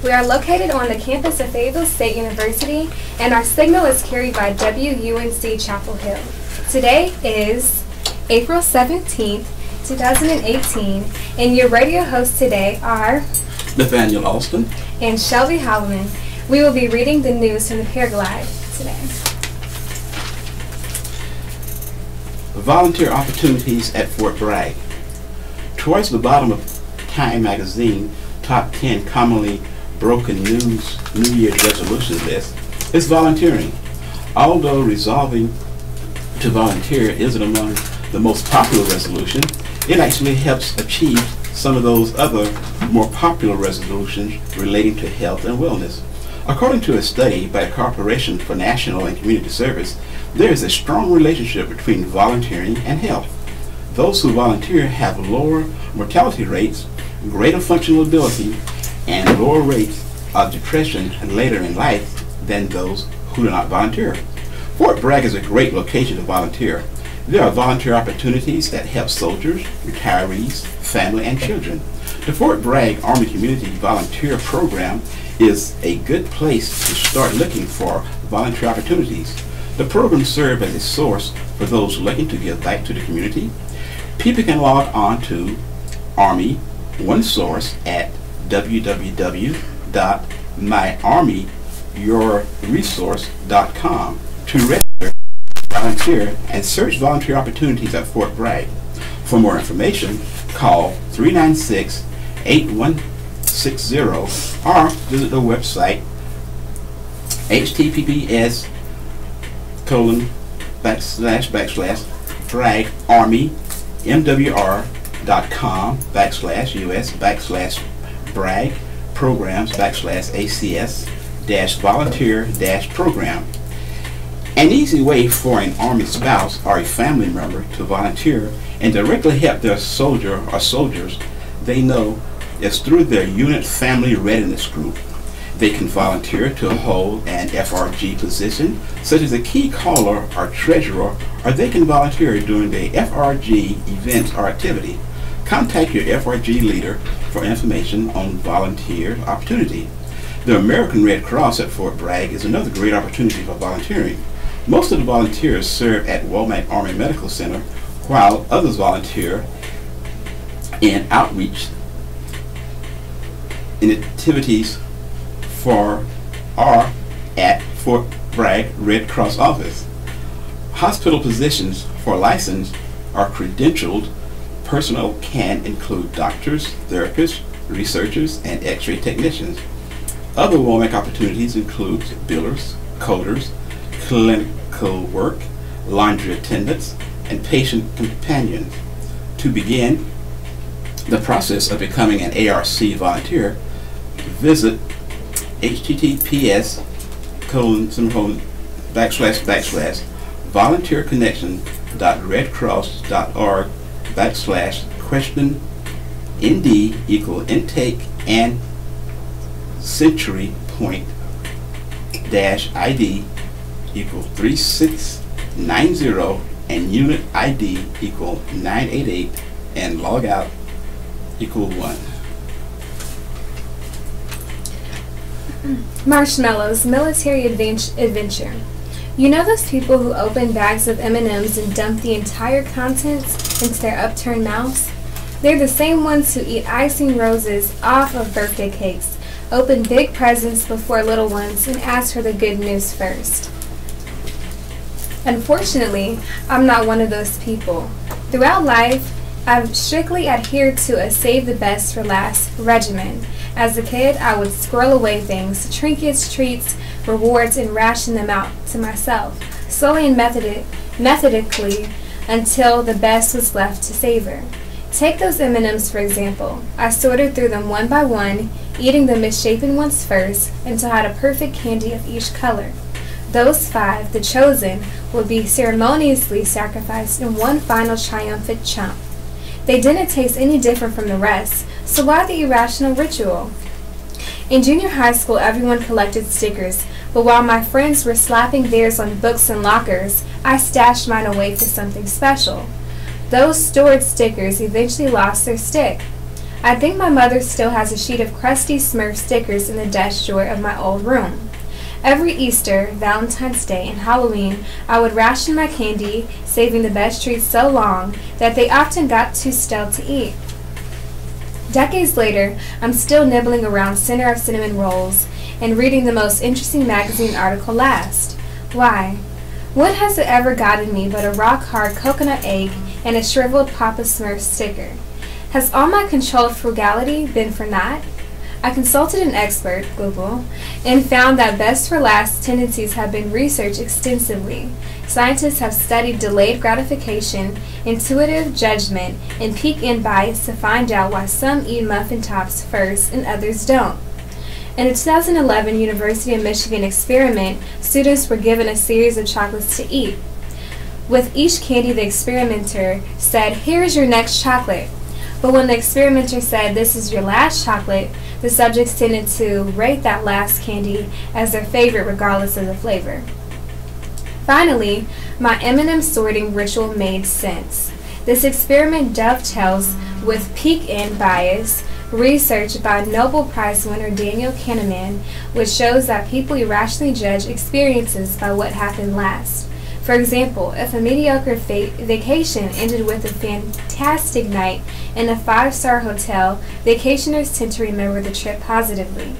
We are located on the campus of Fayetteville State University, and our signal is carried by WUNC Chapel Hill. Today is April 17th, 2018, and your radio hosts today are Nathaniel Alston and Shelby Holloman. We will be reading the news from the Paraglide today. Volunteer opportunities at Fort Bragg. Towards the bottom of Time magazine top 10 commonly broken news New Year's resolution list is volunteering. Although resolving to volunteer isn't among the most popular resolution, it actually helps achieve some of those other more popular resolutions relating to health and wellness. According to a study by a Corporation for National and Community Service, there is a strong relationship between volunteering and health. Those who volunteer have lower mortality rates, greater functional ability, and lower rates of depression later in life than those who do not volunteer. Fort Bragg is a great location to volunteer. There are volunteer opportunities that help soldiers, retirees, family, and children. The Fort Bragg Army Community Volunteer Program is a good place to start looking for volunteer opportunities. The program serves as a source for those looking to give back to the community. People can log on to Army OneSource at www.myarmyyourresource.com to register, volunteer, and search volunteer opportunities at Fort Bragg. For more information, call 396-8160 or visit the website https://braggarmymwr.com/us/bragg programs/ACS-volunteer-program. An easy way for an Army spouse or a family member to volunteer and directly help their soldier or soldiers they know is through their unit family readiness group. They can volunteer to hold an FRG position, such as a key caller or treasurer, or they can volunteer during the FRG event or activity. Contact your FRG leader for information on volunteer opportunity. The American Red Cross at Fort Bragg is another great opportunity for volunteering. Most of the volunteers serve at Womack Army Medical Center, while others volunteer in outreach in activities for or at Fort Bragg Red Cross office. Hospital positions for licensed or credentialed personnel can include doctors, therapists, researchers, and x-ray technicians. Other Womack opportunities include billers, coders, clinical work, laundry attendants, and patient companions. To begin the process of becoming an ARC volunteer, visit https://volunteerconnection.redcross.org/question-ND = intake and century point -ID = 3690 and unit ID = 988 and log out = 1. Marshmallows, military adventure. You know those people who open bags of M&Ms and dump the entire contents into their upturned mouths? They're the same ones who eat icing roses off of birthday cakes, open big presents before little ones, and ask for the good news first. Unfortunately, I'm not one of those people. Throughout life, I've strictly adhered to a save the best for last regimen. As a kid, I would squirrel away things, trinkets, treats, rewards, and ration them out to myself, slowly and methodically until the best was left to savor. Take those M&Ms for example. I sorted through them one by one, eating the misshapen ones first until I had a perfect candy of each color. Those 5, the chosen, would be ceremoniously sacrificed in one final triumphant chomp. They didn't taste any different from the rest, so why the irrational ritual? In junior high school, everyone collected stickers, but while my friends were slapping theirs on books and lockers, I stashed mine away for something special. Those stored stickers eventually lost their stick. I think my mother still has a sheet of crusty Smurf stickers in the desk drawer of my old room. Every Easter, Valentine's Day, and Halloween, I would ration my candy, saving the best treats so long that they often got too stale to eat. Decades later, I'm still nibbling around Center of Cinnamon rolls and reading the most interesting magazine article last. Why? What has it ever gotten me but a rock-hard coconut egg and a shriveled Papa Smurf sticker? Has all my controlled frugality been for naught? I consulted an expert, Google, and found that best for last tendencies have been researched extensively. Scientists have studied delayed gratification, intuitive judgment, and peek-in bias to find out why some eat muffin tops first and others don't. In a 2011 University of Michigan experiment, students were given a series of chocolates to eat. With each candy, the experimenter said, "Here's your next chocolate." But when the experimenter said, "This is your last chocolate," the subjects tended to rate that last candy as their favorite regardless of the flavor. Finally, my M&M sorting ritual made sense. This experiment dovetails with peek-in bias, research by Nobel Prize winner Daniel Kahneman, which shows that people irrationally judge experiences by what happened last. For example, if a mediocre vacation ended with a fantastic night in a 5-star hotel, vacationers tend to remember the trip positively.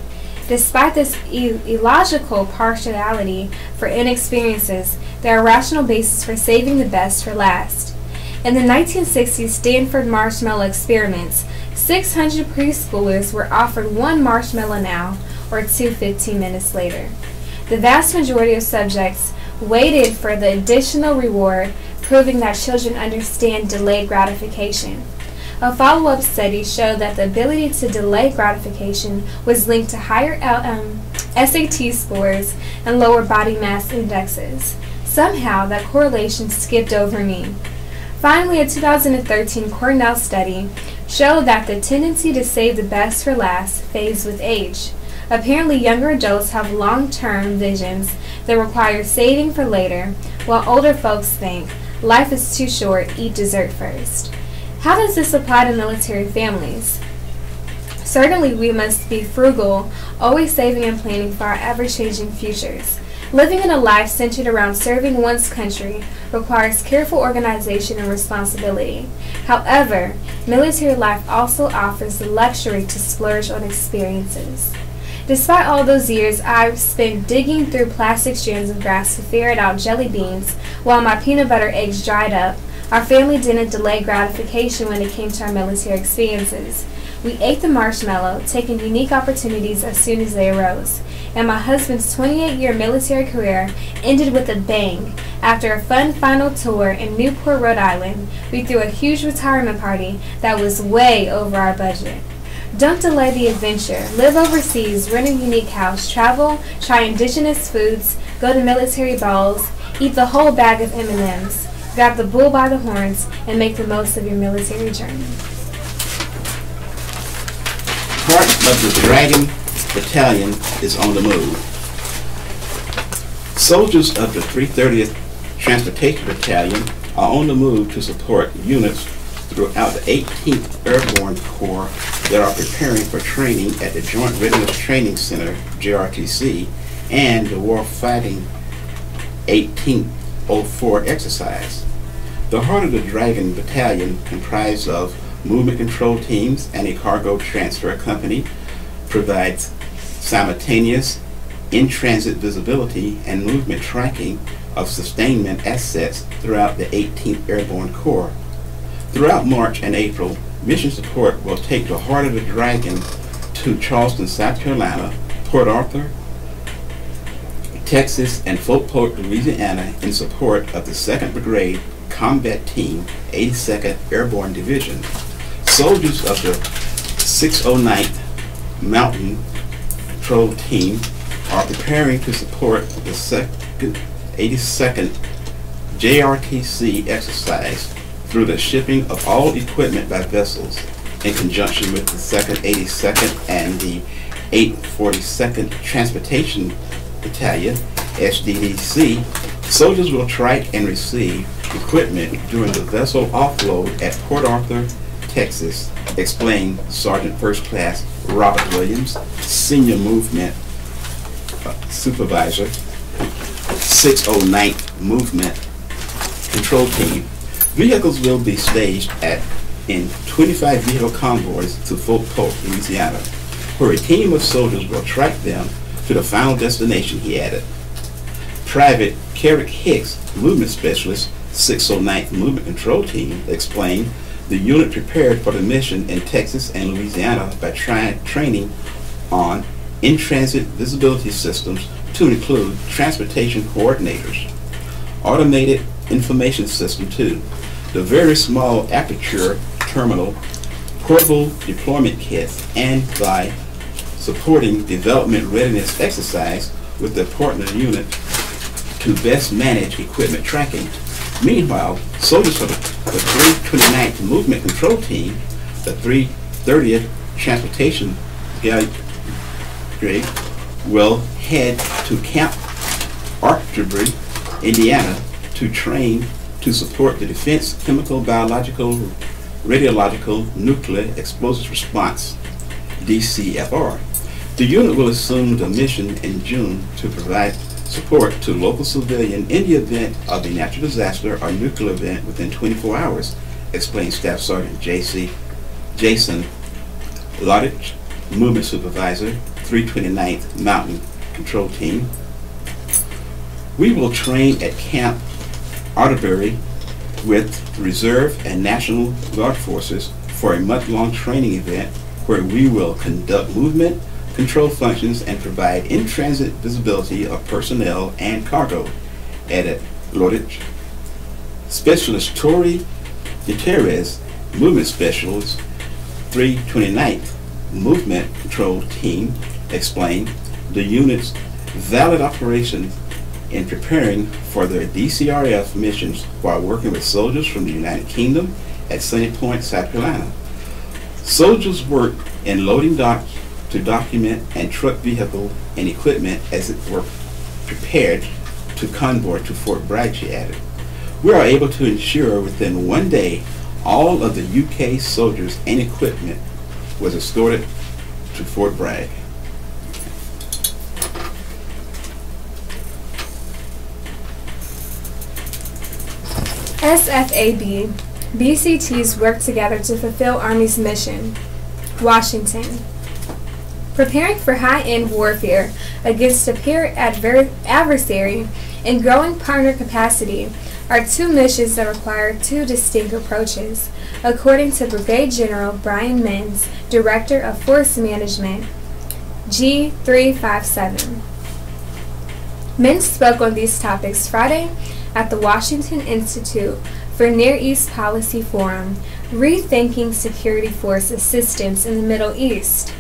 Despite this illogical partiality for inexperiences, there are rational bases for saving the best for last. In the 1960s Stanford marshmallow experiments, 600 preschoolers were offered one marshmallow now or two 15 minutes later. The vast majority of subjects waited for the additional reward, proving that children understand delayed gratification. A follow-up study showed that the ability to delay gratification was linked to higher SAT scores and lower body mass indexes. Somehow, that correlation skipped over me. Finally, a 2013 Cornell study showed that the tendency to save the best for last fades with age. Apparently, younger adults have long-term visions that require saving for later, while older folks think, life is too short, eat dessert first. How does this apply to military families? Certainly, we must be frugal, always saving and planning for our ever-changing futures. Living in a life centered around serving one's country requires careful organization and responsibility. However, military life also offers the luxury to splurge on experiences. Despite all those years I've spent digging through plastic strands of grass to ferret out jelly beans while my peanut butter eggs dried up, our family didn't delay gratification when it came to our military experiences. We ate the marshmallow, taking unique opportunities as soon as they arose. And my husband's 28-year military career ended with a bang. After a fun final tour in Newport, Rhode Island, we threw a huge retirement party that was way over our budget. Don't delay the adventure. Live overseas, rent a unique house, travel, try indigenous foods, go to military balls, eat the whole bag of M&Ms, grab the bull by the horns, and make the most of your military journey. Part of the Dragon Battalion is on the move. Soldiers of the 330th Transportation Battalion are on the move to support units throughout the 18th Airborne Corps that are preparing for training at the Joint Readiness Training Center, JRTC, and the Warfighting 1804 exercise. The Heart of the Dragon Battalion, comprised of movement control teams and a cargo transfer company, provides simultaneous in-transit visibility and movement tracking of sustainment assets throughout the 18th Airborne Corps. Throughout March and April, mission support will take the Heart of the Dragon to Charleston, South Carolina, Port Arthur, Texas, and Fulport, Louisiana in support of the 2nd Brigade Combat Team, 82nd Airborne Division. Soldiers of the 609th Mountain Patrol Team are preparing to support the 82nd JRTC exercise through the shipping of all equipment by vessels in conjunction with the 2nd, 82nd, and the 842nd Transportation Battalion, SDDC. Soldiers will track and receive equipment during the vessel offload at Port Arthur, Texas, explained Sergeant First Class Robert Williams, Senior Movement Supervisor, 609th Movement Control Team. Vehicles will be staged in 25 vehicle convoys to Fort Polk, Louisiana, where a team of soldiers will track them to the final destination, he added. Private Carrick Hicks, Movement Specialist, 609th Movement Control Team, explained the unit prepared for the mission in Texas and Louisiana by training on in-transit visibility systems to include transportation coordinators, automated information system too, the very small aperture terminal, portable deployment kits, and by supporting development readiness exercise with the partner unit to best manage equipment tracking. Meanwhile, soldiers for the 329th Movement Control Team, the 330th Transportation Brigade, will head to Camp Archery, Indiana, to train to support the Defense Chemical, Biological, Radiological, Nuclear Explosives Response, DCFR. The unit will assume the mission in June to provide support to local civilian in the event of a natural disaster or nuclear event within 24 hours, explained Staff Sergeant Jason Lottich, Movement Supervisor, 329th Mountain Control Team. We will train at Camp Arterbury with Reserve and National Guard forces for a month-long training event where we will conduct movement control functions and provide in-transit visibility of personnel and cargo, added Lottich. Specialist Tori Gutierrez, Movement Specialist, 329th Movement Control Team, explained the unit's valid operations in preparing for their DCRF missions while working with soldiers from the United Kingdom at Sunny Point, South Carolina. Soldiers work in loading docks to document and truck vehicle and equipment as it were prepared to convoy to Fort Bragg, she added. We are able to ensure within one day all of the UK soldiers and equipment was escorted to Fort Bragg. SFAB, BCTs work together to fulfill Army's mission. Washington. Preparing for high-end warfare against a peer adversary and growing partner capacity are two missions that require two distinct approaches, according to Brigadier General Brian Menz, Director of Force Management, G357. Menz spoke on these topics Friday at the Washington Institute for Near East Policy Forum, Rethinking Security Force Assistance in the Middle East.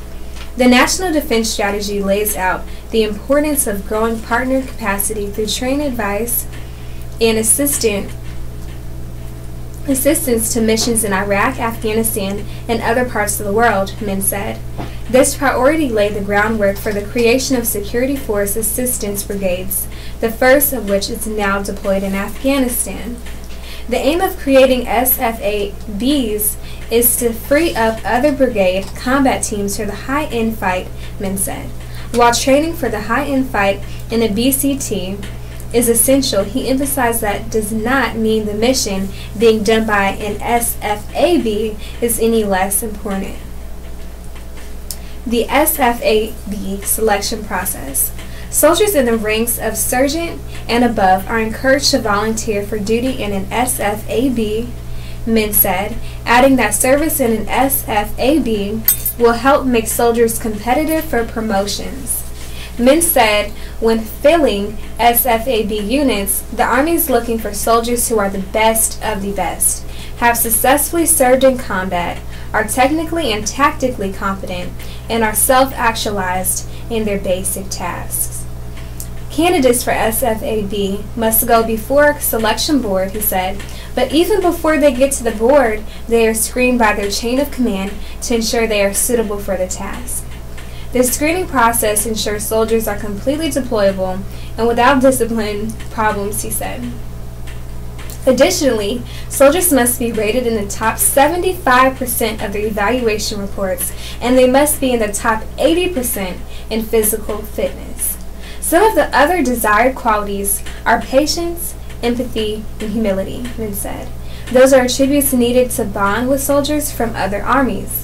The National Defense Strategy lays out the importance of growing partner capacity through training, advice, and assistance to missions in Iraq, Afghanistan, and other parts of the world, Menz said. This priority laid the groundwork for the creation of Security Force Assistance Brigades, the first of which is now deployed in Afghanistan. The aim of creating SFABs is to free up other brigade combat teams for the high-end fight, Menz said. While training for the high-end fight in a BCT is essential, he emphasized that does not mean the mission being done by an SFAB is any less important. The SFAB selection process. Soldiers in the ranks of sergeant and above are encouraged to volunteer for duty in an SFAB, Menz said, adding that service in an SFAB will help make soldiers competitive for promotions. Menz said when filling SFAB units, the Army is looking for soldiers who are the best of the best, have successfully served in combat, are technically and tactically competent, and are self-actualized in their basic tasks. Candidates for SFAB must go before a selection board, he said, but even before they get to the board, they are screened by their chain of command to ensure they are suitable for the task. The screening process ensures soldiers are completely deployable and without discipline problems, he said. Additionally, soldiers must be rated in the top 75% of their evaluation reports, and they must be in the top 80% in physical fitness. Some of the other desired qualities are patience, empathy, and humility, men said. Those are attributes needed to bond with soldiers from other armies.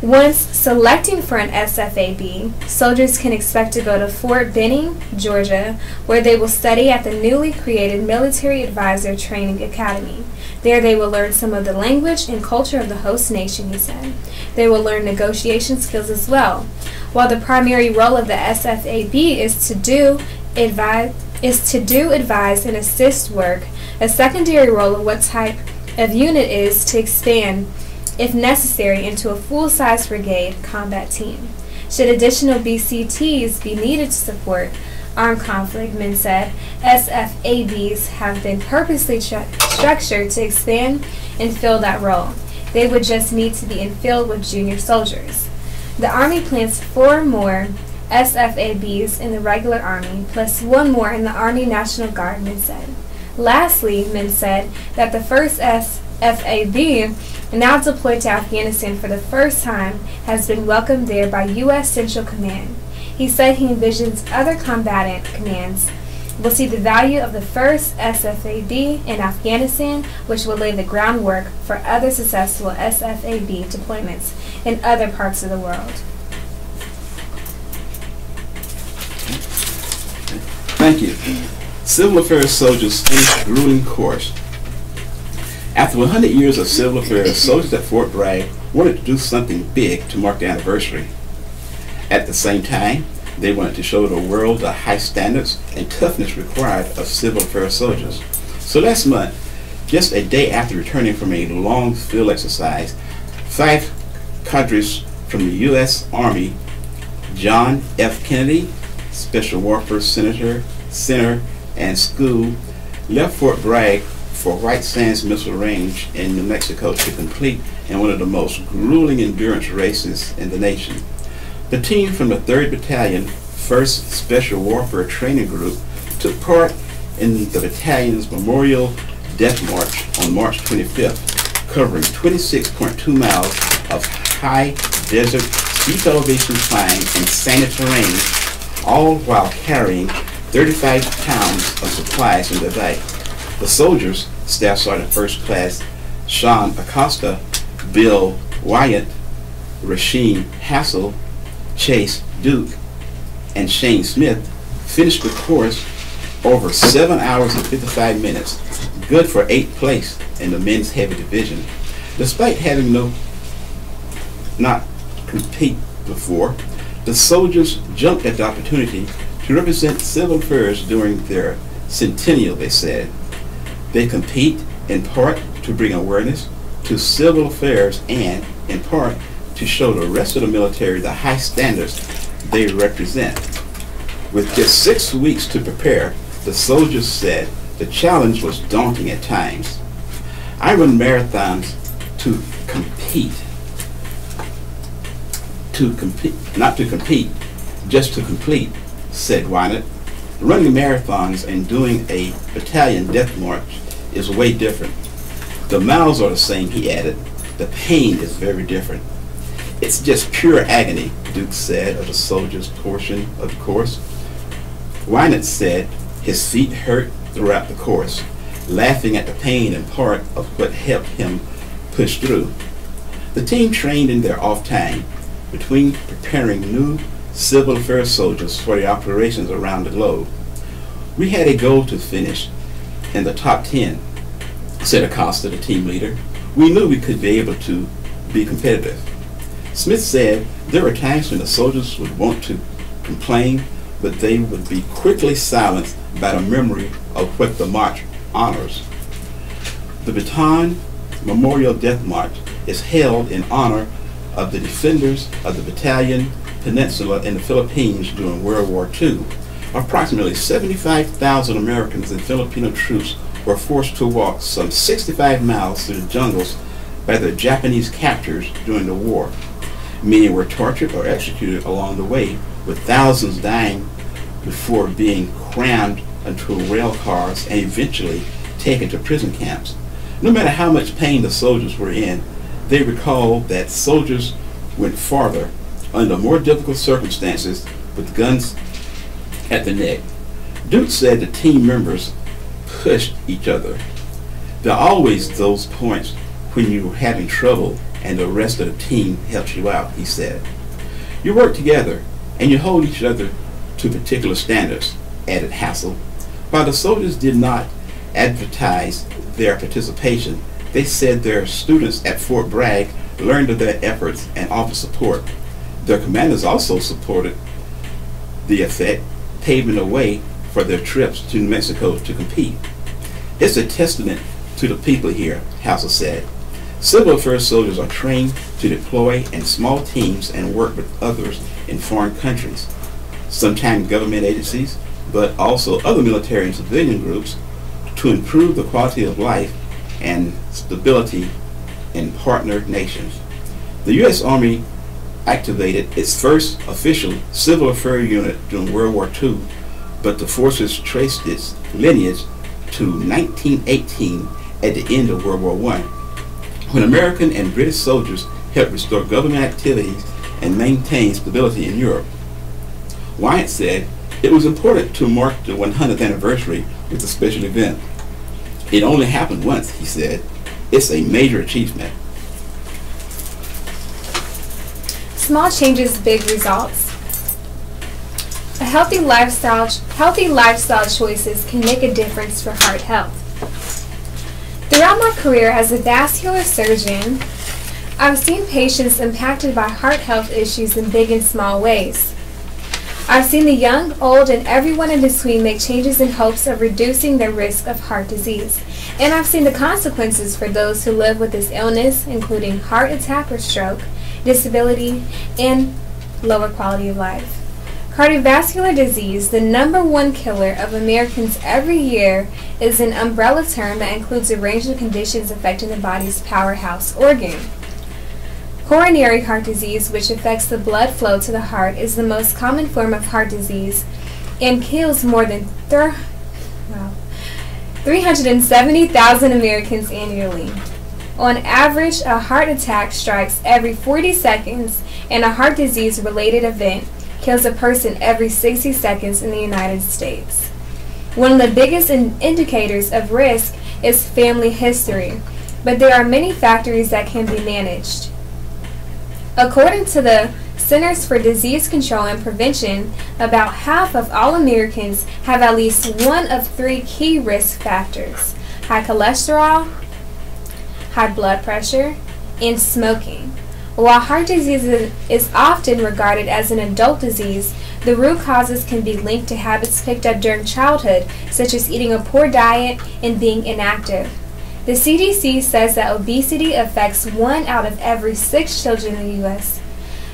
Once selecting for an SFAB, soldiers can expect to go to Fort Benning, Georgia, where they will study at the newly created Military Advisor Training Academy. There they will learn some of the language and culture of the host nation, he said. They will learn negotiation skills as well. While the primary role of the SFAB is to do advise and assist work, a secondary role of what type of unit is to expand, if necessary, into a full-size brigade combat team. Should additional BCTs be needed to support armed conflict, men said, SFABs have been purposely structured to expand and fill that role. They would just need to be infilled with junior soldiers. The Army plans 4 more SFABs in the regular Army, plus 1 more in the Army National Guard, men said. Lastly, men said that the first SFAB, now deployed to Afghanistan for the first time, has been welcomed there by U.S. Central Command. He said he envisions other combatant commands will see the value of the first SFAB in Afghanistan, which will lay the groundwork for other successful SFAB deployments in other parts of the world. Thank you. Civil Affairs soldiers finish grueling course. After 100 years of civil affairs, soldiers at Fort Bragg wanted to do something big to mark the anniversary. At the same time, they wanted to show the world the high standards and toughness required of civil affairs soldiers. So last month, just a day after returning from a long field exercise, 5 cadres from the U.S. Army, John F. Kennedy, Special Warfare Center, and School, left Fort Bragg for White Sands Missile Range in New Mexico to complete in one of the most grueling endurance races in the nation. The team from the 3rd Battalion, 1st Special Warfare Training Group, took part in the battalion's Memorial Death March on March 25th, covering 26.2 miles of high desert, steep elevation climb and sandy terrain, all while carrying 35 pounds of supplies in their bag. The soldiers, Staff Sergeant First Class Sean Acosta, Bill Wyatt, Rasheen Hassel, Chase Duke, and Shane Smith, finished the course over 7 hours and 55 minutes, good for 8th place in the men's heavy division. Despite having not compete before, the soldiers jumped at the opportunity to represent civil affairs during their centennial, they said. They compete in part to bring awareness to civil affairs and in part to show the rest of the military the high standards they represent. With just 6 weeks to prepare, the soldiers said the challenge was daunting at times. I run marathons to compete, not to compete, just to complete, said Wynant. Running marathons and doing a battalion death march is way different. The miles are the same, he added. The pain is very different. It's just pure agony, Duke said of the soldiers' portion of the course. Wynant said his feet hurt throughout the course, laughing at the pain and part of what helped him push through. The team trained in their off time between preparing new civil affairs soldiers for the operations around the globe. We had a goal to finish in the top 10, said Acosta, the team leader. We knew we could be able to be competitive. Smith said there were times when the soldiers would want to complain, but they would be quickly silenced by the memory of what the march honors. The Bataan Memorial Death March is held in honor of the defenders of the Battalion Peninsula in the Philippines during World War II. Approximately 75,000 Americans and Filipino troops were forced to walk some 65 miles through the jungles by the Japanese captors during the war. Many were tortured or executed along the way, with thousands dying before being crammed into rail cars and eventually taken to prison camps. No matter how much pain the soldiers were in, they recalled that soldiers went farther under more difficult circumstances with guns at the neck. Duke said the team members pushed each other. There are always those points when you're having trouble and the rest of the team helps you out, he said. You work together and you hold each other to particular standards, added Hassel. While the soldiers did not advertise their participation, they said their students at Fort Bragg learned of their efforts and offered support. Their commanders also supported the effort, paving the way for their trips to New Mexico to compete. It's a testament to the people here, Hassel said. Civil affairs soldiers are trained to deploy in small teams and work with others in foreign countries, sometimes government agencies, but also other military and civilian groups, to improve the quality of life and stability in partner nations. The U.S. Army activated its first official civil affairs unit during World War II, but the forces traced its lineage to 1918 at the end of World War I, when American and British soldiers helped restore government activities and maintain stability in Europe. Wyatt said it was important to mark the 100th anniversary with a special event. It only happened once, he said. It's a major achievement. Small changes, big results. Healthy lifestyle choices can make a difference for heart health. Throughout my career as a vascular surgeon, I've seen patients impacted by heart health issues in big and small ways. I've seen the young, old, and everyone in between make changes in hopes of reducing their risk of heart disease. And I've seen the consequences for those who live with this illness, including heart attack or stroke, disability, and lower quality of life. Cardiovascular disease, the #1 killer of Americans every year, is an umbrella term that includes a range of conditions affecting the body's powerhouse organ. Coronary heart disease, which affects the blood flow to the heart, is the most common form of heart disease and kills more than 370,000 Americans annually. On average, a heart attack strikes every 40 seconds, and a heart disease-related event kills a person every 60 seconds in the United States. One of the biggest indicators of risk is family history, but there are many factors that can be managed. According to the Centers for Disease Control and Prevention, about half of all Americans have at least one of 3 key risk factors: high cholesterol, high blood pressure, and smoking. While heart disease is often regarded as an adult disease, the root causes can be linked to habits picked up during childhood, such as eating a poor diet and being inactive. The CDC says that obesity affects 1 out of every 6 children in the U.S.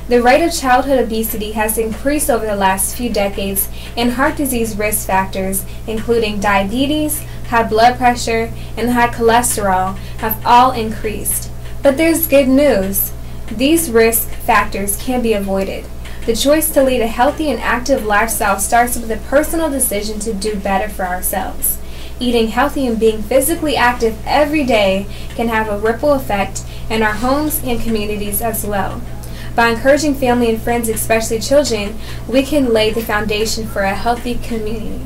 The rate of childhood obesity has increased over the last few decades, and heart disease risk factors, including diabetes, high blood pressure, and high cholesterol, have all increased. But there's good news. These risk factors can be avoided. The choice to lead a healthy and active lifestyle starts with a personal decision to do better for ourselves. Eating healthy and being physically active every day can have a ripple effect in our homes and communities as well. By encouraging family and friends, especially children, we can lay the foundation for a healthy community.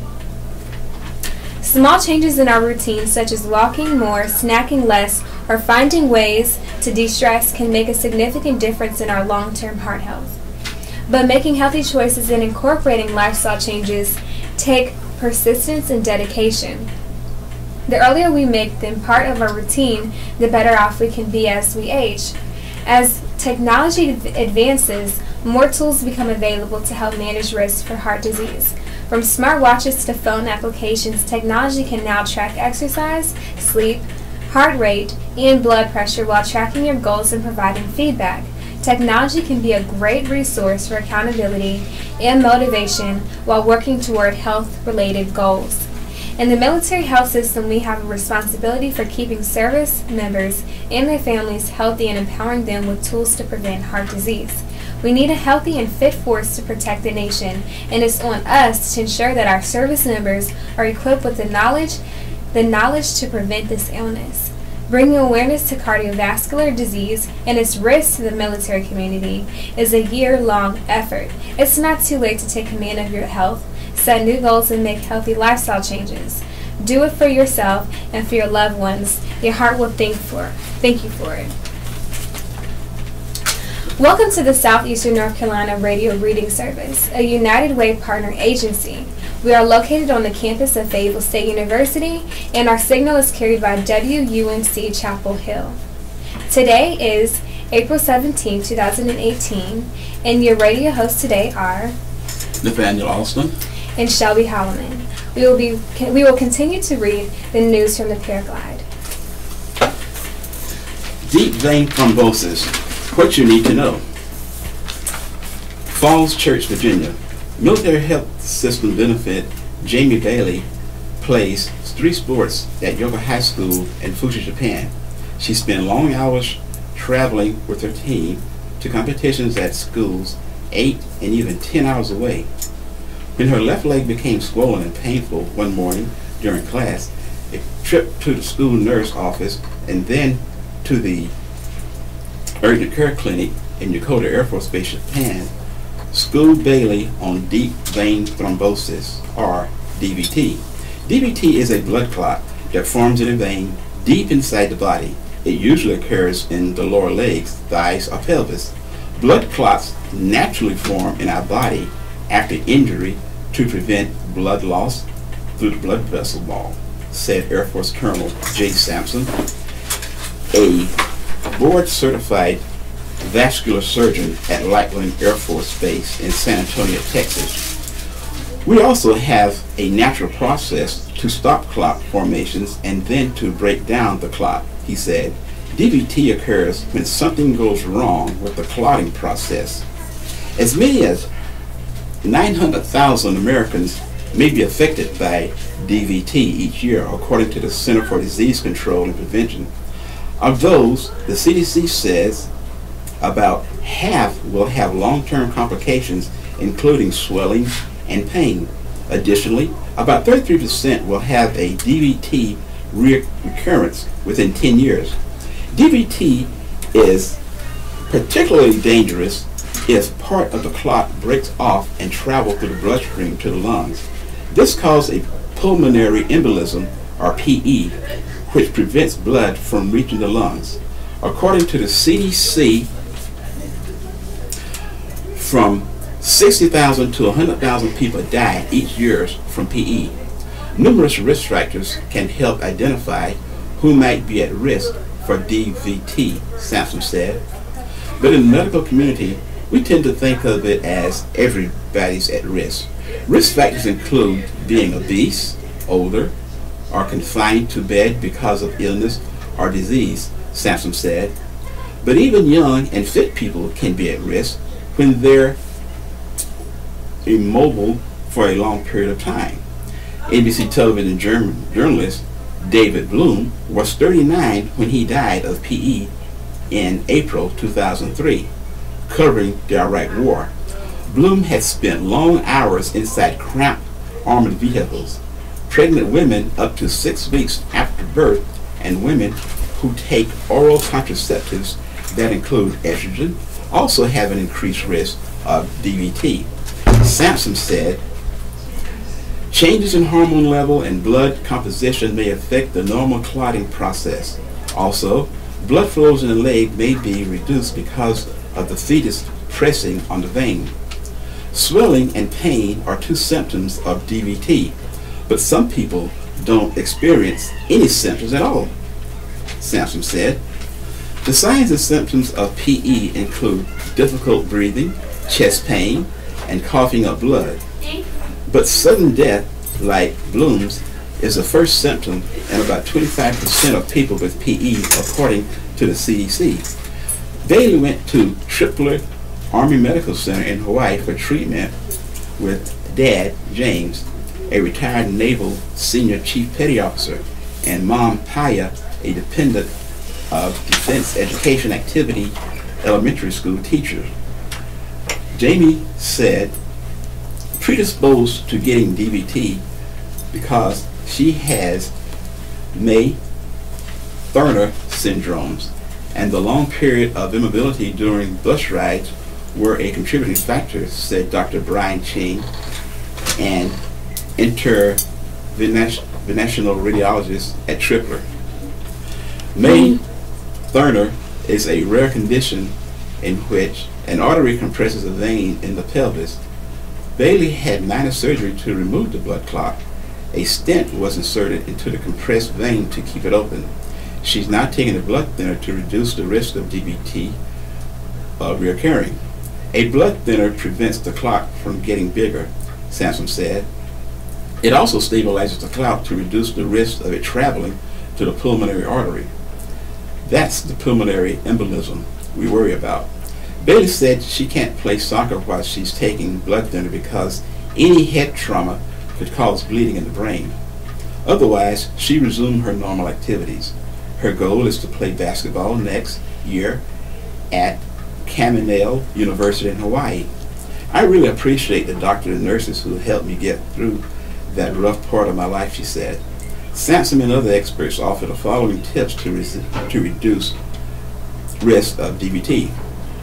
Small changes in our routine, such as walking more, snacking less, or finding ways to de-stress, can make a significant difference in our long-term heart health. But making healthy choices and incorporating lifestyle changes take persistence and dedication. The earlier we make them part of our routine, the better off we can be as we age. As technology advances, more tools become available to help manage risk for heart disease. From smartwatches to phone applications, technology can now track exercise, sleep, heart rate, and blood pressure while tracking your goals and providing feedback. Technology can be a great resource for accountability and motivation while working toward health-related goals. In the military health system, we have a responsibility for keeping service members and their families healthy and empowering them with tools to prevent heart disease. We need a healthy and fit force to protect the nation, and it's on us to ensure that our service members are equipped with the knowledge the knowledge to prevent this illness. Bringing awareness to cardiovascular disease and its risks to the military community is a year-long effort. It's not too late to take command of your health, set new goals, and make healthy lifestyle changes. Do it for yourself and for your loved ones. Your heart will thank you for it. Welcome to the Southeastern North Carolina Radio Reading Service, a United Way partner agency. We are located on the campus of Fayetteville State University, and our signal is carried by WUNC Chapel Hill. Today is April 17, 2018, and your radio hosts today are Nathaniel Alston and Shelby Holloman. We will continue to read the news from the Paraglide. Deep vein thrombosis. What you need to know. Falls Church, Virginia. Military health system benefit Jamie Bailey plays 3 sports at Yoga High School in Fuji, Japan. She spent long hours traveling with her team to competitions at schools 8 and even 10 hours away. When her left leg became swollen and painful one morning during class, a trip to the school nurse office and then to the urgent care clinic in Yokota Air Force Base, Japan, schooled Bailey on deep vein thrombosis, or DVT. DVT is a blood clot that forms in a vein deep inside the body. It usually occurs in the lower legs, thighs, or pelvis. Blood clots naturally form in our body after injury to prevent blood loss through the blood vessel wall, said Air Force Colonel J. Sampson, a board-certified vascular surgeon at Lackland Air Force Base in San Antonio, Texas. We also have a natural process to stop clot formations and then to break down the clot, he said. DVT occurs when something goes wrong with the clotting process. As many as 900,000 Americans may be affected by DVT each year, according to the Center for Disease Control and Prevention. Of those, the CDC says about half will have long-term complications, including swelling and pain. Additionally, about 33% will have a DVT recurrence within 10 years. DVT is particularly dangerous if part of the clot breaks off and travels through the bloodstream to the lungs. This causes a pulmonary embolism, or PE, which prevents blood from reaching the lungs. According to the CDC, from 60,000 to 100,000 people die each year from PE. Numerous risk factors can help identify who might be at risk for DVT, Sampson said. But in the medical community, we tend to think of it as everybody's at risk. Risk factors include being obese, older, or confined to bed because of illness or disease, Sampson said. But even young and fit people can be at risk when they're immobile for a long period of time. ABC television journalist David Bloom was 39 when he died of PE in April 2003, covering the Iraq War. Bloom had spent long hours inside cramped armored vehicles. Pregnant women up to 6 weeks after birth and women who take oral contraceptives that include estrogen also have an increased risk of DVT. Sampson said, changes in hormone level and blood composition may affect the normal clotting process. Also, blood flows in the leg may be reduced because of the fetus pressing on the vein. Swelling and pain are 2 symptoms of DVT, but some people don't experience any symptoms at all, Sampson said. The signs and symptoms of PE include difficult breathing, chest pain, and coughing up blood. But sudden death, like Bloom's, is the first symptom in about 25% of people with PE, according to the CDC. Bailey went to Tripler Army Medical Center in Hawaii for treatment with Dad, James, a retired Naval Senior Chief Petty Officer, and Mom, Paya, a dependent of Defense Education Activity elementary school teacher. Jamie said, predisposed to getting DVT because she has May Thurner syndromes and the long period of immobility during bus rides were a contributing factor, said Dr. Brian Ching, an interventional radiologist at Tripler. May Thurner is a rare condition in which an artery compresses a vein in the pelvis. Bailey had minor surgery to remove the blood clot. A stent was inserted into the compressed vein to keep it open. She's now taking a blood thinner to reduce the risk of DVT reoccurring. A blood thinner prevents the clot from getting bigger, Sampson said. It also stabilizes the clot to reduce the risk of it traveling to the pulmonary artery. That's the pulmonary embolism we worry about. Bailey said she can't play soccer while she's taking blood thinner because any head trauma could cause bleeding in the brain. Otherwise, she resumed her normal activities. Her goal is to play basketball next year at Caminale University in Hawaii. I really appreciate the doctors and nurses who helped me get through that rough part of my life, she said. Sampson and other experts offer the following tips to reduce risk of DVT.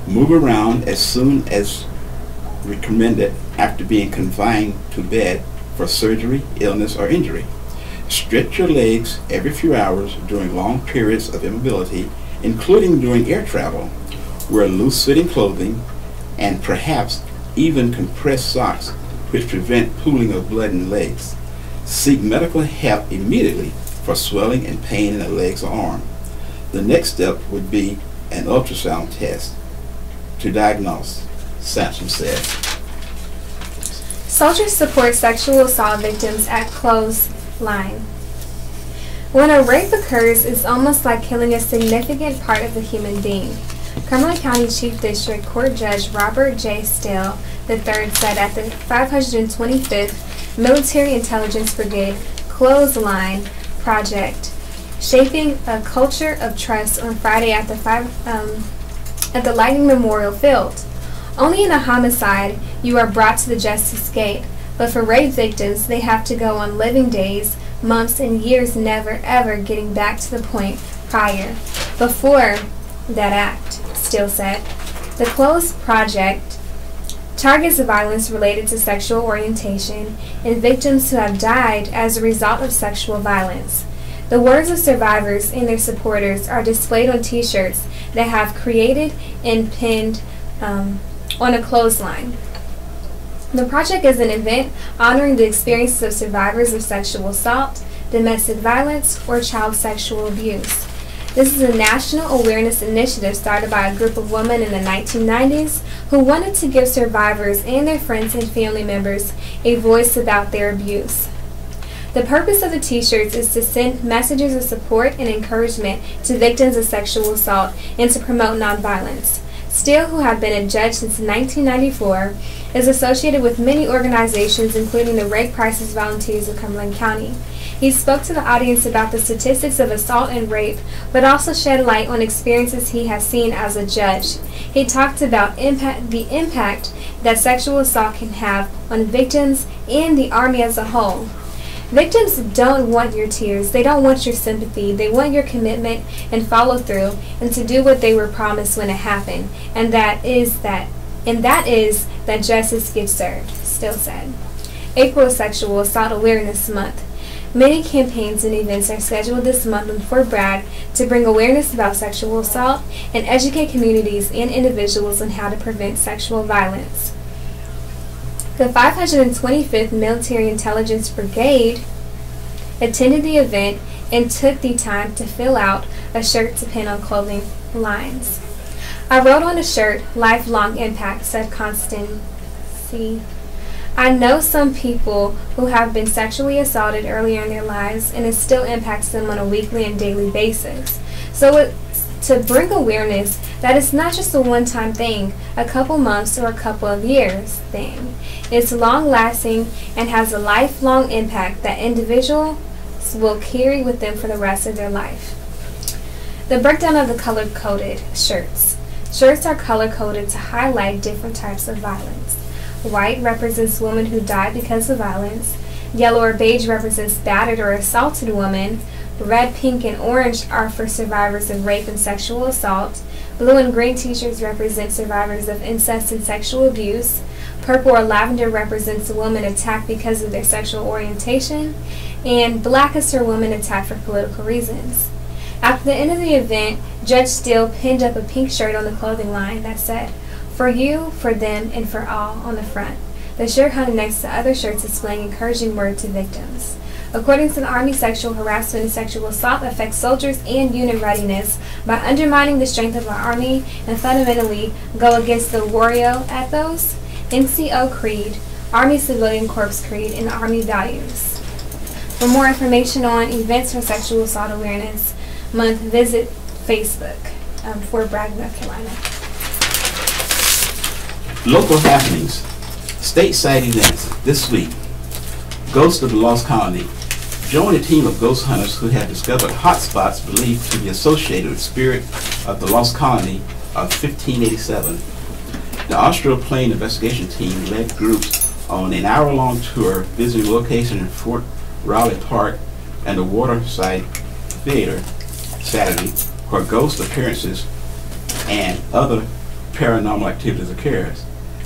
Move around as soon as recommended after being confined to bed for surgery, illness, or injury. Stretch your legs every few hours during long periods of immobility, including during air travel. Wear loose-fitting clothing and perhaps even compressed socks, which prevent pooling of blood in legs. Seek medical help immediately for swelling and pain in the legs or arm. The next step would be an ultrasound test to diagnose, Sampson said. Soldiers support sexual assault victims at close line. When a rape occurs, it's almost like killing a significant part of the human being. Cumberland County Chief District Court Judge Robert J. Stale III said at the 525th Military Intelligence Brigade Clothesline Project, Shaping a Culture of Trust on Friday at the Lightning Memorial Field. Only in a homicide you are brought to the justice gate, but for rape victims they have to go on living days, months, and years never ever getting back to the point before that act, Steele said. The Close Project targets violence related to sexual orientation and victims who have died as a result of sexual violence. The words of survivors and their supporters are displayed on t-shirts that have created and pinned on a clothesline. The project is an event honoring the experiences of survivors of sexual assault, domestic violence, or child sexual abuse. This is a national awareness initiative started by a group of women in the 1990s who wanted to give survivors and their friends and family members a voice about their abuse. The purpose of the t-shirts is to send messages of support and encouragement to victims of sexual assault and to promote nonviolence. Steele, who had been a judge since 1994, is associated with many organizations including the Rape Crisis Volunteers of Cumberland County. He spoke to the audience about the statistics of assault and rape, but also shed light on experiences he has seen as a judge. He talked about the impact that sexual assault can have on victims and the Army as a whole. Victims don't want your tears, they don't want your sympathy, they want your commitment and follow through and to do what they were promised when it happened, and that is that justice gets served, Steele said. April is Sexual Assault Awareness Month. Many campaigns and events are scheduled this month in Fort Bragg to bring awareness about sexual assault and educate communities and individuals on how to prevent sexual violence. The 525th Military Intelligence Brigade attended the event and took the time to fill out a shirt to pin on clothing lines. I wrote on a shirt, "Lifelong Impact," said Constancy. I know some people who have been sexually assaulted earlier in their lives and it still impacts them on a weekly and daily basis. So to bring awareness that it's not just a one-time thing, a couple months or a couple of years thing. It's long-lasting and has a lifelong impact that individuals will carry with them for the rest of their life. The breakdown of the color-coded shirts. Shirts are color-coded to highlight different types of violence. White represents women who died because of violence. Yellow or beige represents battered or assaulted women. Red, pink, and orange are for survivors of rape and sexual assault. Blue and green t-shirts represent survivors of incest and sexual abuse. Purple or lavender represents a woman attacked because of their sexual orientation. And black is for women attacked for political reasons. After the end of the event, Judge Steele pinned up a pink shirt on the clothing line that said, "For you, for them, and for all" on the front. The shirt hung next to other shirts displaying encouraging words to victims. According to the Army, sexual harassment and sexual assault affects soldiers and unit readiness by undermining the strength of our Army and fundamentally go against the warrior ethos, NCO Creed, Army Civilian Corps Creed, and Army values. For more information on events for Sexual Assault Awareness Month, visit Facebook for Bragg, North Carolina. Local happenings. Stateside events this week. Ghost of the Lost Colony. Join a team of ghost hunters who have discovered hotspots believed to be associated with spirit of the Lost Colony of 1587. The Austral Plane investigation team led groups on an hour-long tour visiting locations in Fort Raleigh Park and the Waterside Theater Saturday, where ghost appearances and other paranormal activities occurs.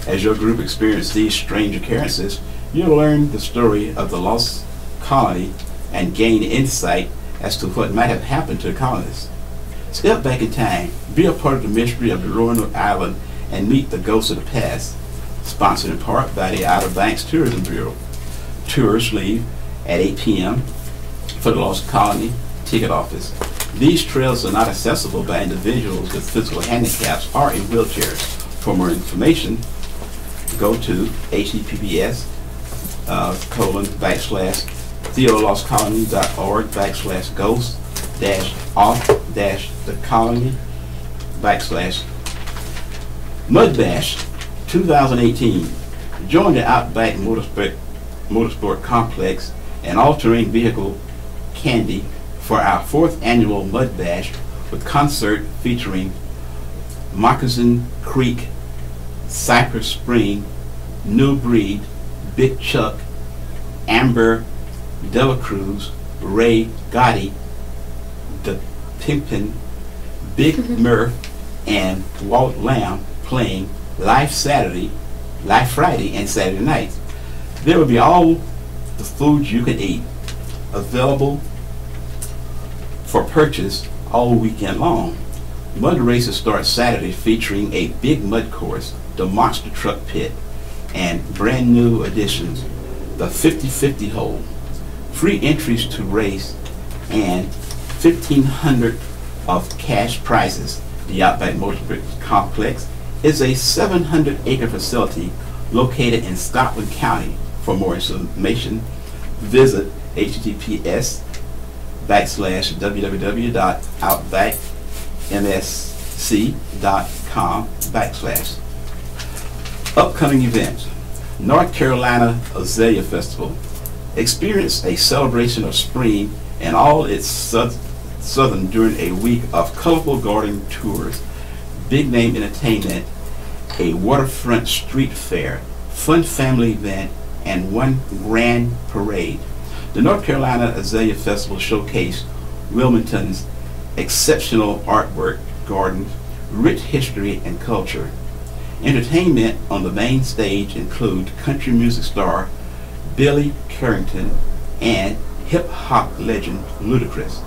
As your group experiences these strange occurrences, you'll learn the story of the lost colony and gain insight as to what might have happened to the colonists. Step back in time, be a part of the mystery of the Roanoke Island, and meet the ghosts of the past. Sponsored in part by the Outer Banks Tourism Bureau. Tours leave at 8 p.m. for the Lost Colony ticket office. These trails are not accessible by individuals with physical handicaps or in wheelchairs. For more information, go to https://theolostcolony.org/ghost-off-the-colony/ Mud Bash 2018. Join the Outback Motorsport Complex and all-terrain vehicle Candy for our 4th annual Mud Bash with concert featuring Moccasin Creek, Cypress Spring, New Breed, Big Chuck, Amber, Delacruz, Ray Gotti, The Pimpin', Big Murph, and Walt Lamb playing live Friday and Saturday nights. There will be all the foods you can eat available for purchase all weekend long. Mud races start Saturday featuring a big mud course, the monster truck pit, and brand new additions, the 50-50 hole. Free entries to race and $1,500 of cash prizes. The Outback Motorsport Complex is a 700-acre facility located in Scotland County. For more information, visit https://www.outbackmsc.com/. Upcoming events. North Carolina Azalea Festival. Experience a celebration of spring and all its southern during a week of colorful garden tours, big name entertainment, a waterfront street fair, fun family event, and one grand parade. The North Carolina Azalea Festival showcased Wilmington's exceptional artwork, gardens, rich history, and culture. Entertainment on the main stage include country music star Billy Carrington and hip-hop legend Ludacris.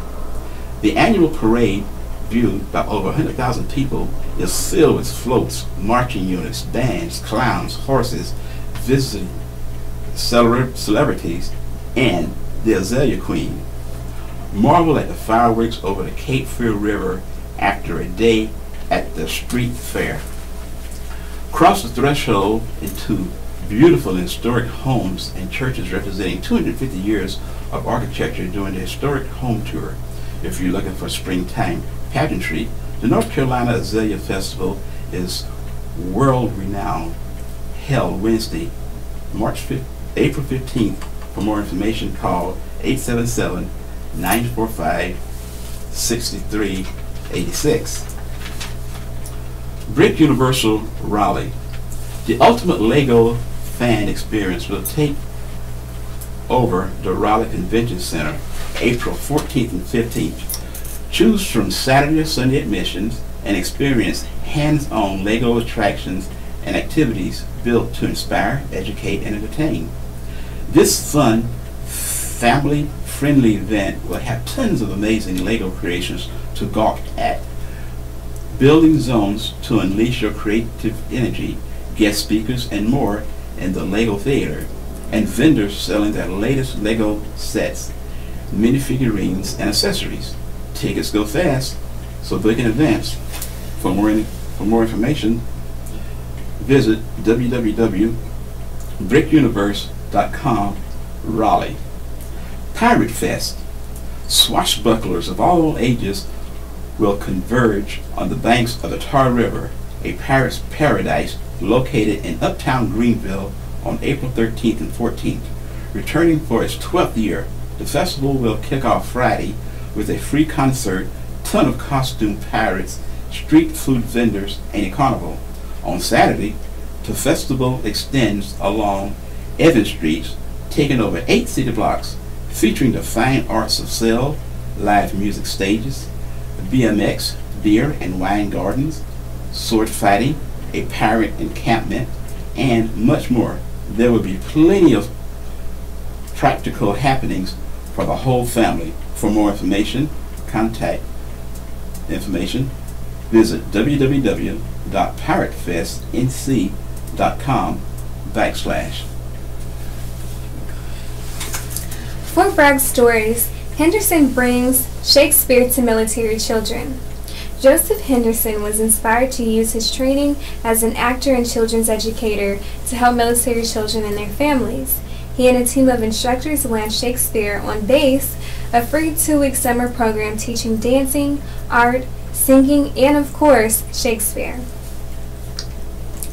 The annual parade, viewed by over 100,000 people, is filled with floats, marching units, bands, clowns, horses, visiting celebrities, and the Azalea Queen. Marvel at the fireworks over the Cape Fear River after a day at the street fair. Cross the threshold into beautiful and historic homes and churches representing 250 years of architecture during the historic home tour. If you're looking for springtime pageantry, the North Carolina Azalea Festival is world-renowned, held Wednesday, April 15th. For more information, call 877-945-6386. Brick Universal Raleigh. The ultimate Lego fan experience will take over the Raleigh Convention Center, April 14th and 15th. Choose from Saturday or Sunday admissions and experience hands-on LEGO attractions and activities built to inspire, educate, and entertain. This fun, family-friendly event will have tons of amazing LEGO creations to gawk at, building zones to unleash your creative energy, guest speakers, and more in the LEGO Theater, and vendors selling their latest LEGO sets, mini figurines, and accessories. Tickets go fast, so book in advance. For more information, visit www.brickuniverse.com Raleigh. Pirate Fest. Swashbucklers of all ages will converge on the banks of the Tar River, a pirate's paradise located in uptown Greenville on April 13th and 14th. Returning for its 12th year, the festival will kick off Friday with a free concert, ton of costume pirates, street food vendors, and a carnival. On Saturday, the festival extends along Evans Street, taking over 8 city blocks, featuring the fine arts of sail, live music stages, BMX, beer and wine gardens, sword fighting, a pirate encampment, and much more. There will be plenty of practical happenings for the whole family. For more information, contact information, visit www.piratefestnc.com/. Fort Bragg Stories. Henderson brings Shakespeare to military children. Joseph Henderson was inspired to use his training as an actor and children's educator to help military children and their families. He and a team of instructors ran Shakespeare on Base, a free 2-week summer program teaching dancing, art, singing, and of course, Shakespeare.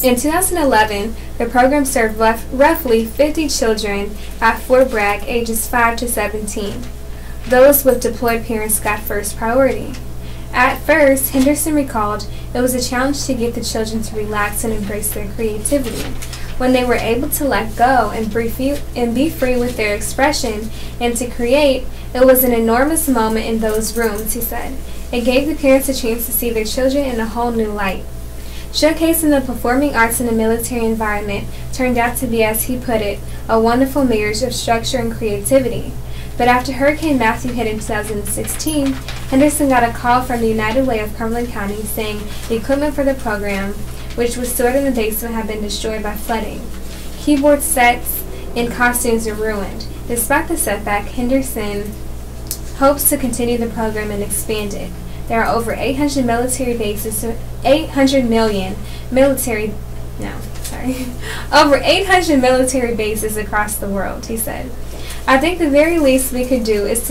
In 2011, the program served roughly 50 children at Fort Bragg ages 5 to 17. Those with deployed parents got first priority. At first, Henderson recalled, it was a challenge to get the children to relax and embrace their creativity. When they were able to let go and be free with their expression and to create, it was an enormous moment in those rooms, he said. It gave the parents a chance to see their children in a whole new light. Showcasing the performing arts in a military environment turned out to be, as he put it, a wonderful marriage of structure and creativity. But after Hurricane Matthew hit in 2016, Henderson got a call from the United Way of Cumberland County saying the equipment for the program, which was stored in the basement, had been destroyed by flooding. Keyboard sets and costumes are ruined. Despite the setback, Henderson hopes to continue the program and expand it. There are over 800 military bases, over 800 military bases across the world, he said. I think the very least we could do is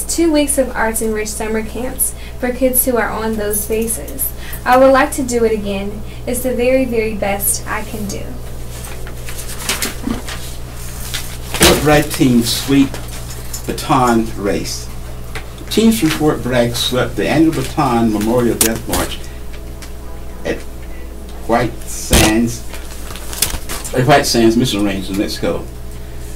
2 weeks of arts-enriched summer camps for kids who are on those bases. I would like to do it again. It's the very, very best I can do. Fort Bragg team sweep baton race. Teams from Fort Bragg swept the annual Baton Memorial Death March at White Sands, Missile Range, New Mexico.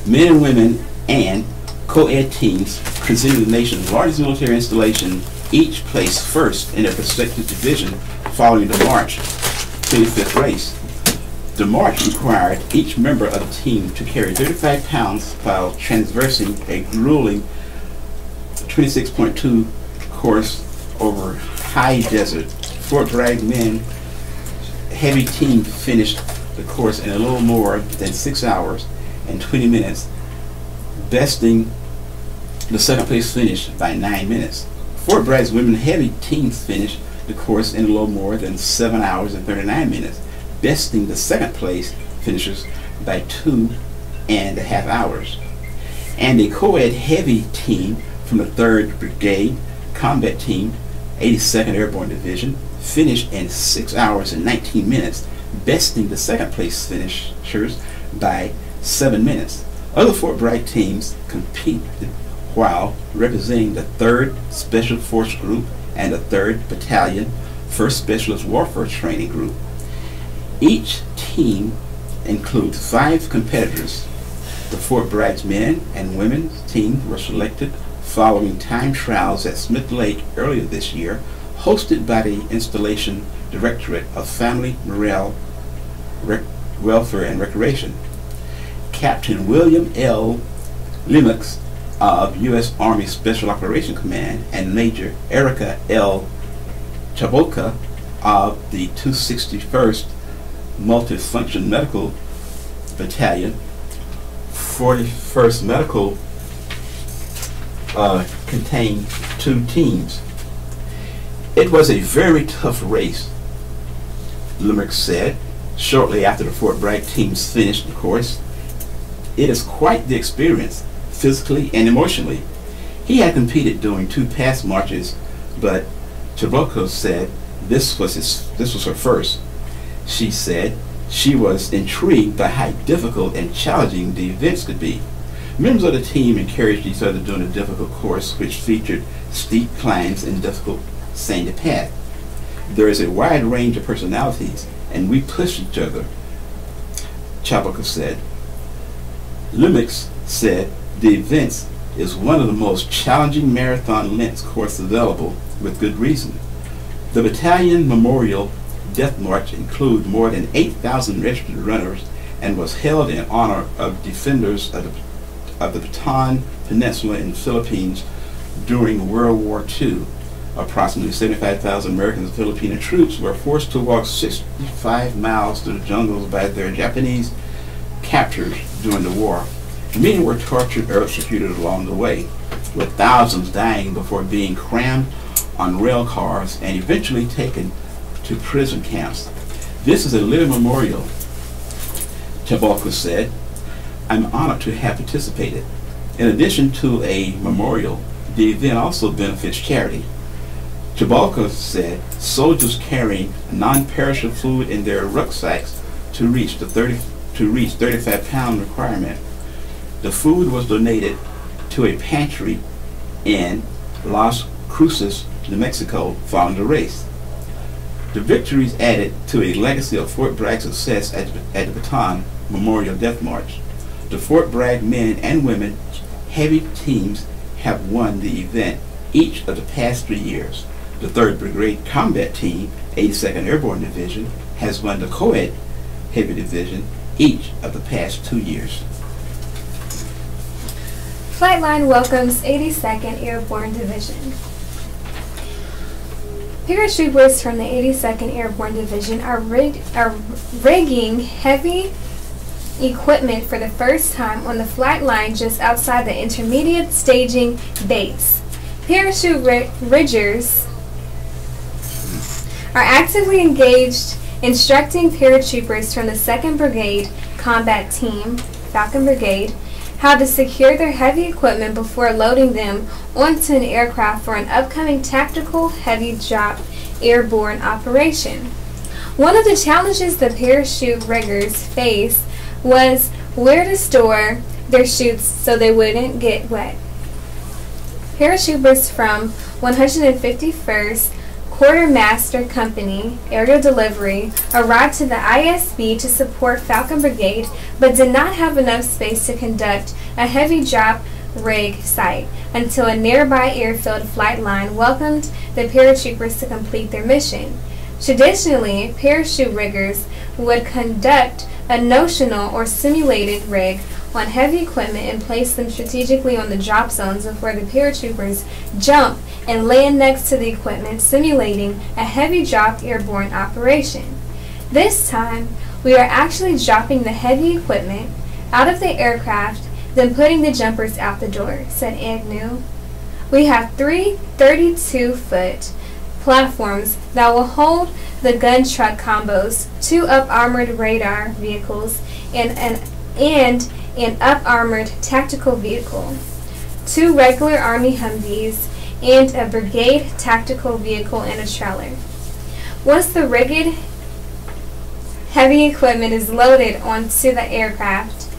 Men and women and co-ed teams presenting the nation's largest military installation each placed first in their respective division following the March 25th race. The march required each member of the team to carry 35 pounds while traversing a grueling 26.2 course over high desert. Fort Bragg men heavy team finished the course in a little more than 6 hours and 20 minutes, besting the second place finish by 9 minutes. Fort Bragg's women heavy team finished the course in a little more than 7 hours and 39 minutes, besting the second place finishers by 2.5 hours. And the co-ed heavy team from the 3rd Brigade Combat Team, 82nd Airborne Division, finished in 6 hours and 19 minutes, besting the second place finishers by 7 minutes. Other Fort Bragg teams competed while representing the 3rd Special Force Group and the 3rd Battalion, 1st Specialist Warfare Training Group. Each team includes 5 competitors. The Fort Bragg's men and women's teams were selected following time trials at Smith Lake earlier this year, hosted by the Installation Directorate of Family, Morale, Welfare, and Recreation. Captain William L. Limix of U.S. Army Special Operations Command and Major Erica L. Chaboka of the 261st Multifunction Medical Battalion, 41st Medical, contained 2 teams. It was a very tough race, Limerick said, shortly after the Fort Bragg teams finished the course. It is quite the experience, physically and emotionally. He had competed during 2 past marches, but Chaboka said this was her first. She said she was intrigued by how difficult and challenging the events could be. Members of the team encouraged each other during the difficult course, which featured steep climbs and difficult sandy path. There is a wide range of personalities, and we push each other, Chaboka said. Limix said the event is one of the most challenging marathon length courses available, with good reason. The battalion memorial death march includes more than 8,000 registered runners and was held in honor of defenders of the Bataan Peninsula in the Philippines during World War II. Approximately 75,000 American and Filipino troops were forced to walk 65 miles through the jungles by their Japanese captors during the war. Many were tortured or executed along the way, with thousands dying before being crammed on rail cars and eventually taken to prison camps. This is a living memorial, Chaboka said. I'm honored to have participated. In addition to a memorial, the event also benefits charity. Chaboka said soldiers carrying non-perishable food in their rucksacks to reach the 35-pound requirement. The food was donated to a pantry in Las Cruces, New Mexico, following the race. The victories added to a legacy of Fort Bragg's success at the Bataan Memorial Death March. The Fort Bragg men and women heavy teams have won the event each of the past 3 years. The 3rd Brigade Combat Team, 82nd Airborne Division, has won the Co-Ed Heavy Division each of the past 2 years. Flightline welcomes 82nd Airborne Division. Paratroopers from the 82nd Airborne Division are rigging heavy equipment for the first time on the flight line just outside the intermediate staging base. Parachute riggers are actively engaged instructing paratroopers from the 2nd Brigade Combat Team, Falcon Brigade, how to secure their heavy equipment before loading them onto an aircraft for an upcoming tactical heavy drop airborne operation. One of the challenges the parachute riggers faced was where to store their chutes so they wouldn't get wet. Paratroopers from 151st Quartermaster Company Aerial Delivery arrived to the ISB to support Falcon Brigade, but did not have enough space to conduct a heavy drop rig site until a nearby airfield flight line welcomed the paratroopers to complete their mission. Traditionally, parachute riggers would conduct a notional or simulated rig on heavy equipment and place them strategically on the drop zones before the paratroopers jump and land next to the equipment, simulating a heavy drop airborne operation. This time, we are actually dropping the heavy equipment out of the aircraft, then putting the jumpers out the door, said Agnew. We have 3 32-foot platforms that will hold the gun truck combos, 2 up-armored radar vehicles, and an up-armored tactical vehicle, 2 regular Army Humvees, and a brigade tactical vehicle and a trailer. Once the rigged heavy equipment is loaded onto the aircraft,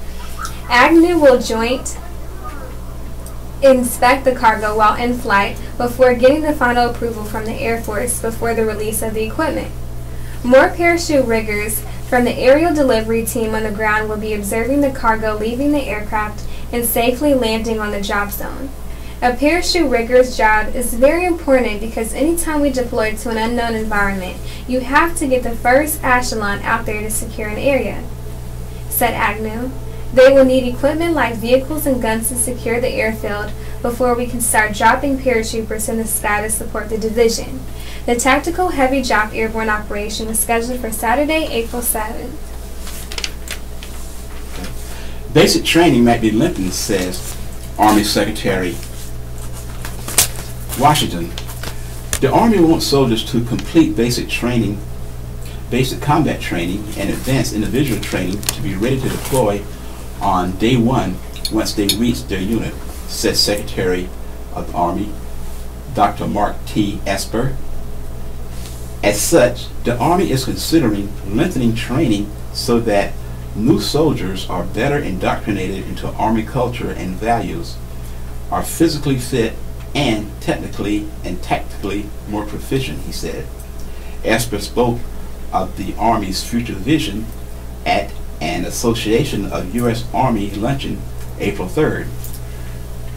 Agnew will joint inspect the cargo while in flight before getting the final approval from the Air Force before the release of the equipment. More parachute riggers From the aerial delivery team on the ground will be observing the cargo leaving the aircraft and safely landing on the drop zone. A parachute rigger's job is very important because anytime we deploy to an unknown environment, you have to get the first echelon out there to secure an area, said Agnew. They will need equipment like vehicles and guns to secure the airfield before we can start dropping paratroopers in the sky to support the division. The tactical heavy drop airborne operation was scheduled for Saturday, April 7th. Basic training might be lengthened, says Army Secretary Washington. The Army wants soldiers to complete basic combat training, and advanced individual training to be ready to deploy on day one once they reach their unit, said Secretary of the Army Dr. Mark T. Esper. As such, the Army is considering lengthening training so that new soldiers are better indoctrinated into Army culture and values, are physically fit, and technically and tactically more proficient, he said. Esper spoke of the Army's future vision at an Association of U.S. Army luncheon April 3rd.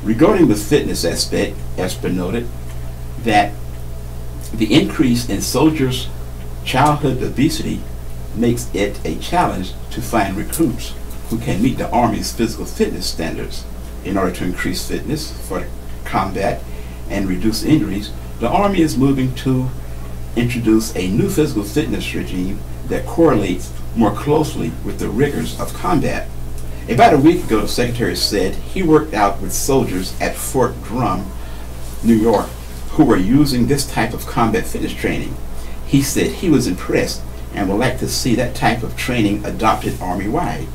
Regarding the fitness aspect, Esper noted that the increase in soldiers' childhood obesity makes it a challenge to find recruits who can meet the Army's physical fitness standards. In order to increase fitness for combat and reduce injuries, the Army is moving to introduce a new physical fitness regime that correlates more closely with the rigors of combat. About a week ago, the Secretary said he worked out with soldiers at Fort Drum, New York, who were using this type of combat fitness training. He said he was impressed and would like to see that type of training adopted Army-wide.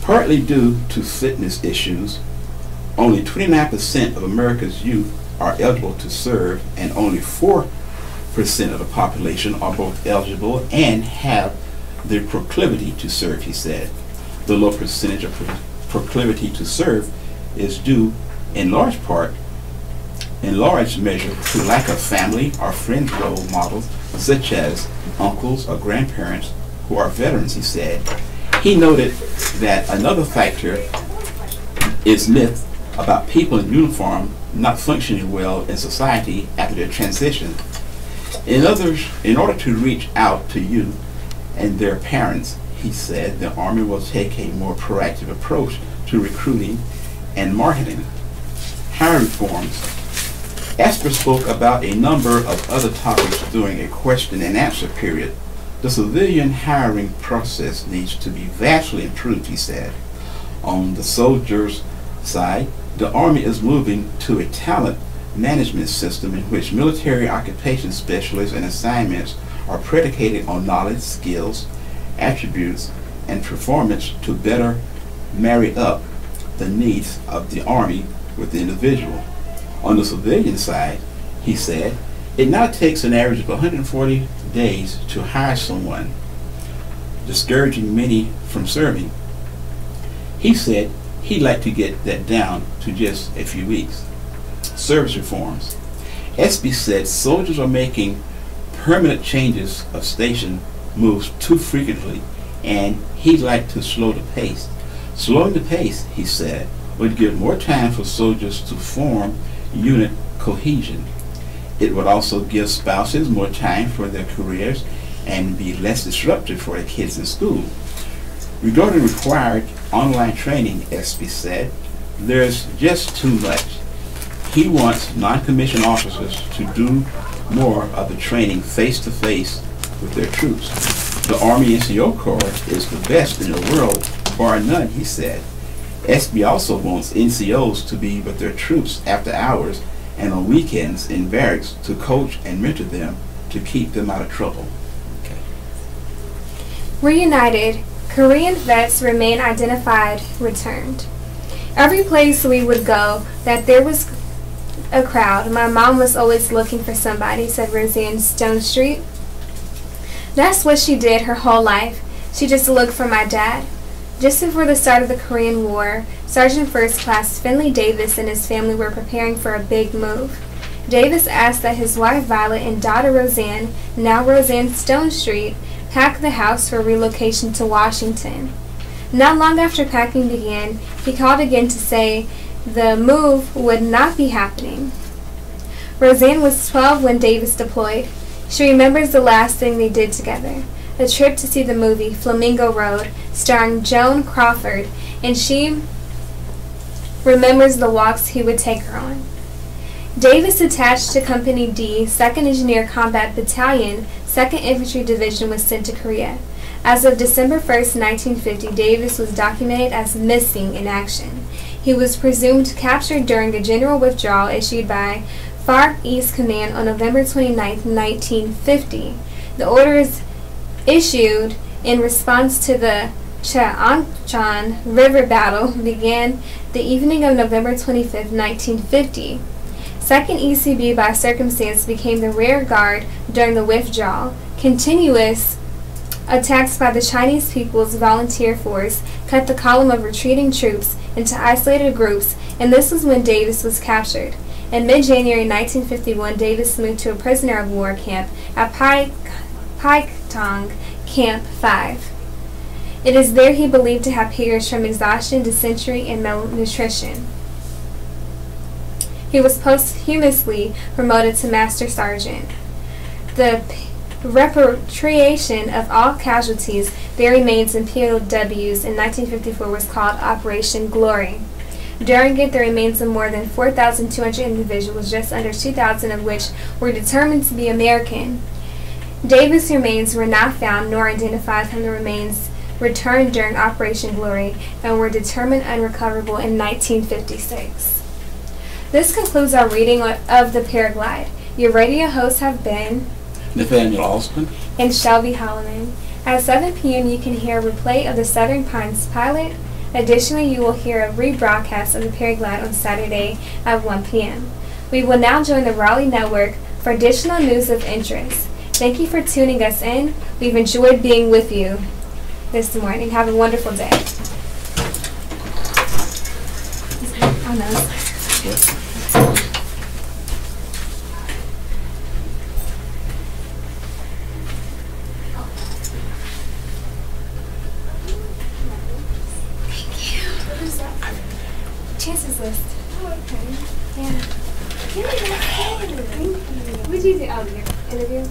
Partly due to fitness issues, only 29% of America's youth are eligible to serve, and only 4% of the population are both eligible and have the proclivity to serve, he said. The low percentage of proclivity to serve is due in large measure to lack of family or friend role models, such as uncles or grandparents who are veterans, he said. He noted that another factor is myth about people in uniform not functioning well in society after their transition. In order to reach out to youth and their parents, he said the Army will take a more proactive approach to recruiting and marketing. Hiring reforms. Esper spoke about a number of other topics during a question and answer period. The civilian hiring process needs to be vastly improved, he said. On the soldiers' side, the Army is moving to a talent management system in which military occupation specialists and assignments are predicated on knowledge, skills, attributes, and performance to better marry up the needs of the Army with the individual. On the civilian side, he said, it now takes an average of 140 days to hire someone, discouraging many from serving. He said he'd like to get that down to just a few weeks. Service reforms. SB said soldiers are making permanent changes of station moves too frequently, and he'd like to slow the pace. Slowing the pace, he said, would give more time for soldiers to form unit cohesion. It would also give spouses more time for their careers and be less disruptive for their kids in school. Regarding required online training, SB said, there's just too much. He wants non-commissioned officers to do more of the training face-to-face with their troops. The Army NCO Corps is the best in the world, bar none, he said. SB also wants NCOs to be with their troops after hours and on weekends in barracks to coach and mentor them to keep them out of trouble. Okay. Reunited, Korean vets remain identified, returned. Every place we would go that there was a crowd, my mom was always looking for somebody, said Roseanne Stone Street. That's what she did her whole life. She just looked for my dad. Just before the start of the Korean War, Sergeant First Class Finley Davis and his family were preparing for a big move. Davis asked that his wife Violet and daughter Roseanne, now Roseanne Stone Street, pack the house for relocation to Washington. Not long after packing began, he called again to say the move would not be happening. Roseanne was 12 when Davis deployed. She remembers the last thing they did together, a trip to see the movie Flamingo Road, starring Joan Crawford, and she remembers the walks he would take her on. Davis attached to Company D, 2nd Engineer Combat Battalion, 2nd Infantry Division, was sent to Korea. As of December 1, 1950, Davis was documented as missing in action. He was presumed captured during a general withdrawal issued by Far East Command on November 29, 1950. The orders issued in response to the Cheongshan River battle began the evening of November 25, 1950. 2nd ECB by circumstance became the rear guard during the withdrawal. Continuous attacks by the Chinese People's Volunteer Force cut the column of retreating troops into isolated groups, and this was when Davis was captured. In mid-January 1951, Davis moved to a prisoner of war camp at Paiketong Camp 5. It is there he believed to have perished from exhaustion, dysentery, and malnutrition. He was posthumously promoted to Master Sergeant. The repatriation of all casualties, their remains, and POWs in 1954 was called Operation Glory. During it, the remains of more than 4,200 individuals, just under 2,000 of which were determined to be American. Davis' remains were not found nor identified from the remains returned during Operation Glory and were determined unrecoverable in 1956. This concludes our reading of the Paraglide. Your radio hosts have been Nathaniel Alston and Shelby Holloman. At 7 p.m. you can hear a replay of the Southern Pines pilot. Additionally, you will hear a rebroadcast of the Paraglide on Saturday at 1 p.m. We will now join the Raleigh Network for additional news of interest. Thank you for tuning us in. We've enjoyed being with you this morning. Have a wonderful day. Oh, no. Chances list. Oh, okay. Yeah. Thank you. What did you do? Oh, your interview?